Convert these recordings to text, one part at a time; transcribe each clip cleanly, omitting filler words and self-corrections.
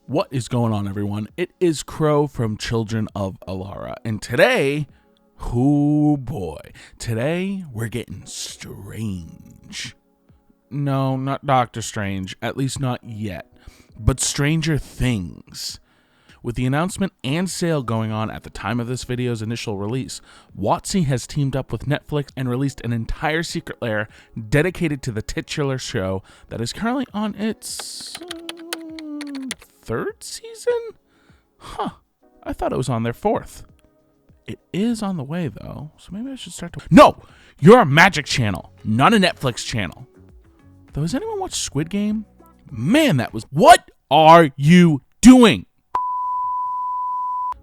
What is going on, everyone? It is Crow from Children of Alara, and today, oh boy, today we're getting strange. No, not Doctor Strange, at least not yet, but Stranger Things. With the announcement and sale going on at the time of this video's initial release, WotC has teamed up with Netflix and released an entire secret layer dedicated to the titular show that is currently on its third season? Huh, I thought it was on their fourth. It is on the way though, so maybe I should start to... No! You're a Magic channel, not a Netflix channel. Though, has anyone watched Squid Game? Man, that was... What are you doing?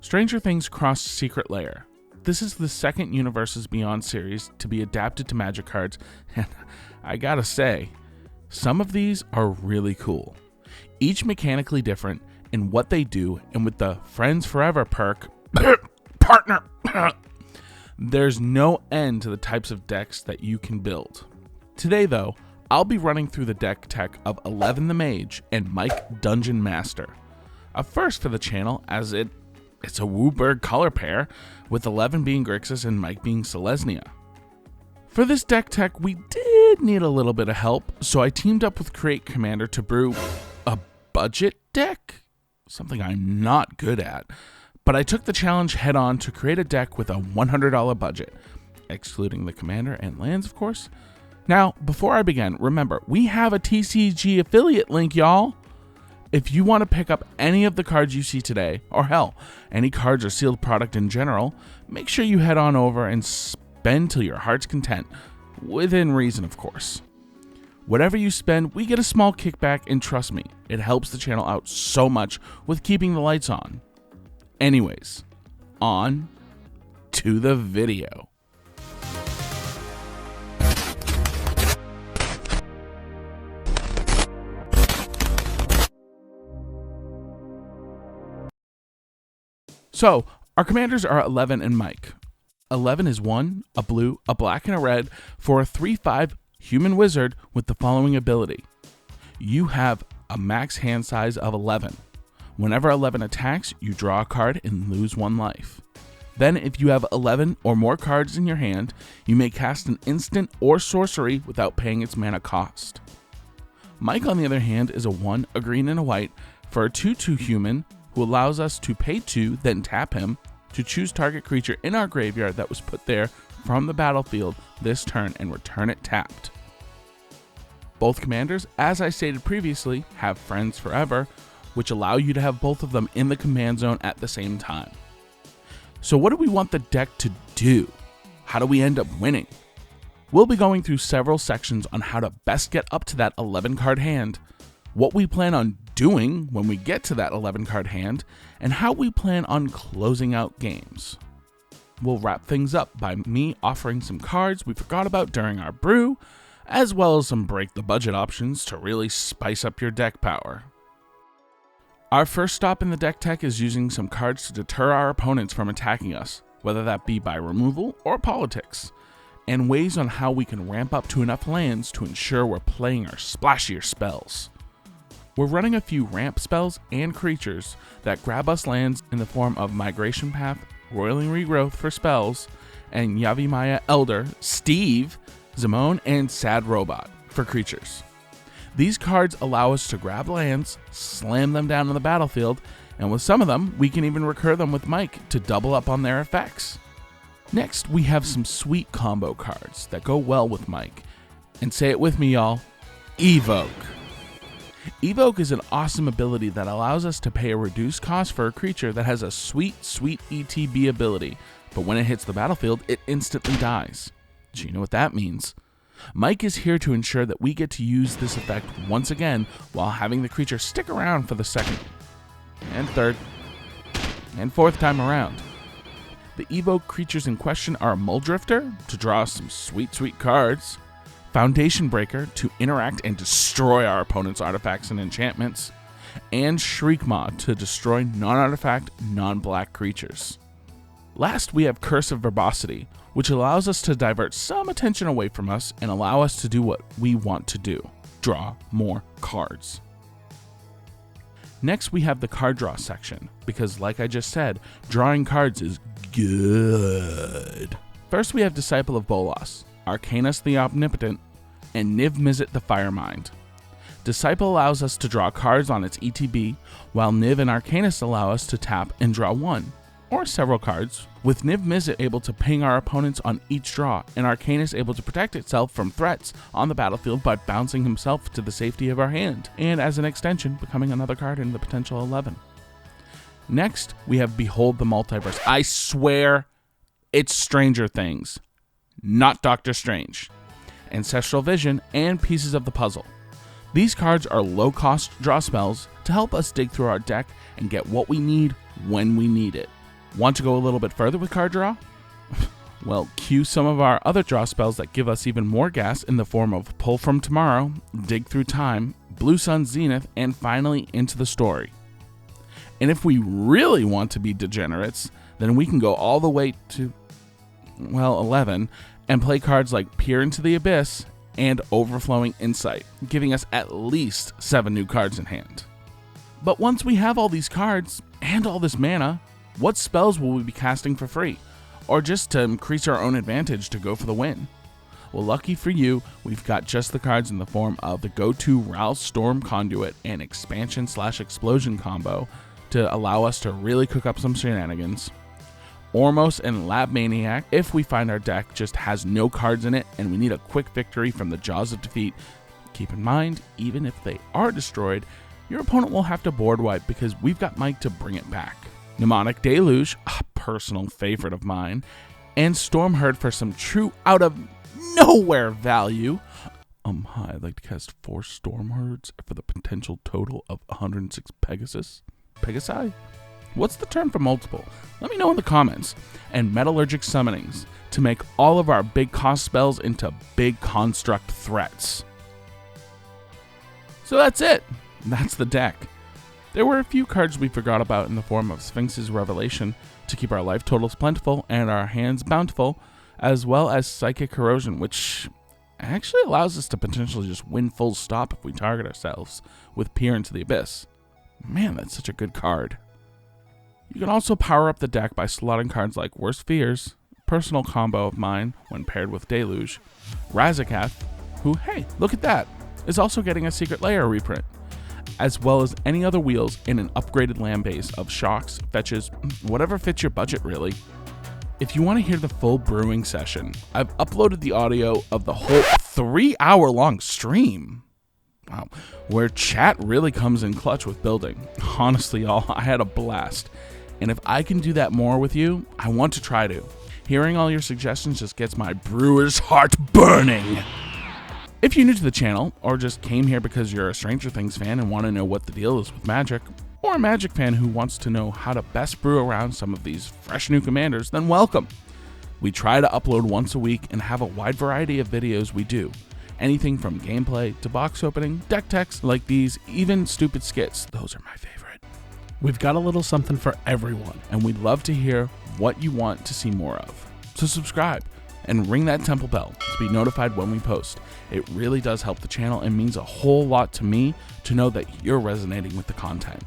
Stranger Things Cross Secret Layer. This is the second Universes Beyond series to be adapted to Magic cards, and I gotta say, some of these are really cool. Each mechanically different in what they do, and with the Friends Forever perk, partner, there's no end to the types of decks that you can build. Today though, I'll be running through the deck tech of 11 the Mage and Mike Dungeon Master. A first for the channel, as it's a WUBRG color pair, with 11 being Grixis and Mike being Selesnya. For this deck tech, we did need a little bit of help, so I teamed up with Create Commander to brew a budget deck, something I'm not good at, but I took the challenge head on to create a deck with a $100 budget, excluding the commander and lands, of course. Now, before I begin, remember, we have a TCG affiliate link, y'all. If you want to pick up any of the cards you see today, or hell, any cards or sealed product in general, make sure you head on over and spend till your heart's content, within reason, of course. Whatever you spend, we get a small kickback, and trust me, it helps the channel out so much with keeping the lights on. Anyways, on to the video. So, our commanders are 11 and Mike. 11 is 1, a blue, a black, and a red for a 3/5 human wizard with the following ability. You have a max hand size of 11. Whenever 11 attacks, you draw a card and lose 1 life. Then, if you have 11 or more cards in your hand, you may cast an instant or sorcery without paying its mana cost. Mike, on the other hand, is a 1, a green, and a white for a 2/2 human who allows us to pay 2, then tap him to choose target creature in our graveyard that was put there from the battlefield this turn and return it tapped. Both commanders, as I stated previously, have Friends Forever, which allow you to have both of them in the command zone at the same time. So what do we want the deck to do? How do we end up winning? We'll be going through several sections on how to best get up to that 11 card hand, what we plan on doing when we get to that 11 card hand, and how we plan on closing out games. We'll wrap things up by me offering some cards we forgot about during our brew, as well as some break the budget options to really spice up your deck power. Our first stop in the deck tech is using some cards to deter our opponents from attacking us, whether that be by removal or politics, and ways on how we can ramp up to enough lands to ensure we're playing our splashier spells. We're running a few ramp spells and creatures that grab us lands in the form of Migration Path, Roiling Regrowth for spells, and Yavimaya Elder, Steve, Zimone, and Sad Robot for creatures. These cards allow us to grab lands, slam them down on the battlefield, and with some of them, we can even recur them with Mike to double up on their effects. Next, we have some sweet combo cards that go well with Mike. And say it with me, y'all, Evoke. Evoke is an awesome ability that allows us to pay a reduced cost for a creature that has a sweet ETB ability, but when it hits the battlefield, it instantly dies. So you know what that means. Mike is here to ensure that we get to use this effect once again while having the creature stick around for the second, and third, and fourth time around. The Evoke creatures in question are Muldrifter to draw us some sweet cards, Foundation Breaker to interact and destroy our opponent's artifacts and enchantments, and Shriekmaw to destroy non-artifact, non-black creatures. Last, we have Curse of Verbosity, which allows us to divert some attention away from us and allow us to do what we want to do, draw more cards. Next, we have the card draw section, because like I just said, drawing cards is good. First, we have Disciple of Bolas, Arcanus the Omnipotent, and Niv-Mizzet the Firemind. Disciple allows us to draw cards on its ETB, while Niv and Arcanus allow us to tap and draw one, or several cards, with Niv-Mizzet able to ping our opponents on each draw, and Arcanus able to protect itself from threats on the battlefield by bouncing himself to the safety of our hand, and as an extension, becoming another card in the potential 11. Next, we have Behold the Multiverse. I swear it's Stranger Things, not Doctor Strange. Ancestral Vision, and Pieces of the Puzzle. These cards are low-cost draw spells to help us dig through our deck and get what we need when we need it. Want to go a little bit further with card draw? Well, cue some of our other draw spells that give us even more gas in the form of Pull from Tomorrow, Dig Through Time, Blue Sun Zenith, and finally Into the Story. And if we really want to be degenerates, then we can go all the way to, 11, and play cards like Peer into the Abyss and Overflowing Insight, giving us at least 7 new cards in hand. But once we have all these cards and all this mana, what spells will we be casting for free, or just to increase our own advantage to go for the win? Well, lucky for you, we've got just the cards in the form of the go-to Ral's Storm Conduit and Expansion/Explosion combo to allow us to really cook up some shenanigans. Ormos and Lab Maniac if we find our deck just has no cards in it and we need a quick victory from the jaws of defeat. Keep in mind, even if they are destroyed, your opponent will have to board wipe because we've got Mike to bring it back. Mnemonic Deluge, a personal favorite of mine, and Stormherd for some true out of nowhere value. Hi, I'd like to cast 4 Stormherds for the potential total of 106 Pegasi? What's the term for multiple? Let me know in the comments. And Metallurgic Summonings to make all of our big cost spells into big construct threats. So that's it. That's the deck. There were a few cards we forgot about in the form of Sphinx's Revelation to keep our life totals plentiful and our hands bountiful, as well as Psychic Corrosion, which actually allows us to potentially just win full stop if we target ourselves with Peer into the Abyss. Man, that's such a good card. You can also power up the deck by slotting cards like Worst Fears, personal combo of mine when paired with Deluge, Razakath, who, hey, look at that, is also getting a Secret Lair reprint, as well as any other wheels in an upgraded land base of shocks, fetches, whatever fits your budget really. If you want to hear the full brewing session, I've uploaded the audio of the whole 3-hour-long stream. Wow, where chat really comes in clutch with building. Honestly, y'all, I had a blast. And if I can do that more with you, I want to try to. Hearing all your suggestions just gets my brewer's heart burning. If you're new to the channel, or just came here because you're a Stranger Things fan and want to know what the deal is with Magic, or a Magic fan who wants to know how to best brew around some of these fresh new commanders, then welcome. We try to upload once a week and have a wide variety of videos we do. Anything from gameplay to box opening, deck techs like these, even stupid skits. Those are my favorite. We've got a little something for everyone, and we'd love to hear what you want to see more of. So subscribe and ring that temple bell to be notified when we post. It really does help the channel and means a whole lot to me to know that you're resonating with the content.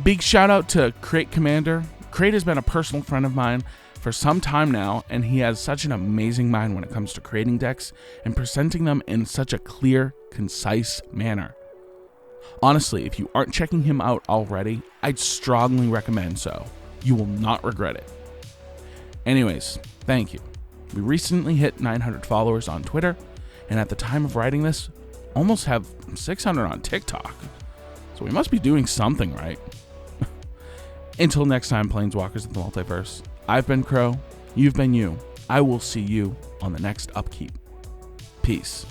Big shout out to Crate Commander. Crate has been a personal friend of mine for some time now, and he has such an amazing mind when it comes to creating decks and presenting them in such a clear, concise manner. Honestly, if you aren't checking him out already, I'd strongly recommend so. You will not regret it. Anyways, thank you. We recently hit 900 followers on Twitter, and at the time of writing this, almost have 600 on TikTok. So we must be doing something right. Until next time, Planeswalkers of the Multiverse, I've been Crow, you've been you. I will see you on the next upkeep. Peace.